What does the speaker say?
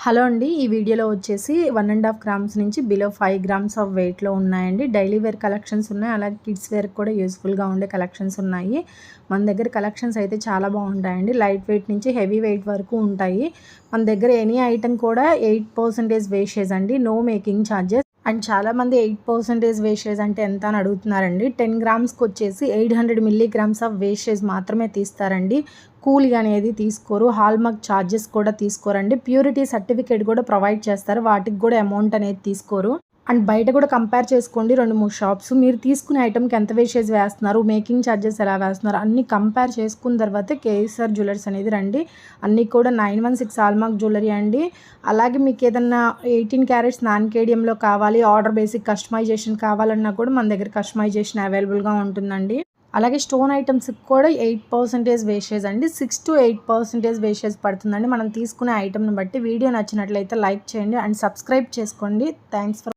Hello అండి. ఈ వీడియోలో వచ్చేసి 1.5 గ్రామ్స్ నుంచి బిలో 5 గ్రామ్స్ ఆఫ్ వెయిట్‌లో ఉన్నాయండి. డైలీ వేర్ కలెక్షన్స్ ఉన్నాయి. అలాగే కిడ్స్ వేర్‌కి కూడా యూజ్‌ఫుల్‌గా ఉండే కలెక్షన్స్ ఉన్నాయి. మన దగ్గర కలెక్షన్స్ అయితే చాలా బాగుంటాయండి. లైట్ వెయిట్ నుంచి హెవీ వెయిట్ వరకు ఉంటాయి. మన దగ్గర ఎనీ ఐటెమ్ కూడా 8% వేస్టేజ్ అండి. No making charges. అండ్ చాలామంది 8% వేస్టేజ్ అంటే ఎంత అని అడుగుతున్నారండి. 10 గ్రామ్స్కి వచ్చేసి 800 మిల్లీగ్రామ్స్ ఆఫ్ వేస్టేజ్ మాత్రమే తీస్తారండి. కూలీ అనేది తీసుకోరు. హాల్మార్క్ ఛార్జెస్ కూడా తీసుకోరండి. ప్యూరిటీ సర్టిఫికేట్ కూడా ప్రొవైడ్ చేస్తారు. వాటికి కూడా అమౌంట్ అనేది తీసుకోరు. అండ్ బయట కూడా కంపేర్ చేసుకోండి 2-3 షాప్స్. మీరు తీసుకునే ఐటెంకి ఎంత వేస్టేజ్ వేస్తున్నారు, మేకింగ్ ఛార్జెస్ ఎలా వేస్తున్నారు అన్నీ కంపేర్ చేసుకున్న తర్వాతే కేఎస్ఆర్ జ్యువెలర్స్ అనేది రండి. అన్నీ కూడా 916 హాల్మార్క్ జ్యువెలరీ అండి. అలాగే మీకు ఏదన్నా 18 క్యారెట్స్ నాన్ కేడియంలో కావాలి, ఆర్డర్ బేసిక్ కస్టమైజేషన్ కావాలన్నా కూడా మన దగ్గర కస్టమైజేషన్ అవైలబుల్గా ఉంటుందండి. అలాగే స్టోన్ ఐటమ్స్కి కూడా 8% వేస్టేజ్ అండి. 6-8% వేస్టేజ్ పడుతుందండి మనం తీసుకునే ఐటెంని బట్టి. వీడియో నచ్చినట్లయితే లైక్ చేయండి అండ్ సబ్స్క్రైబ్ చేసుకోండి. Thanks for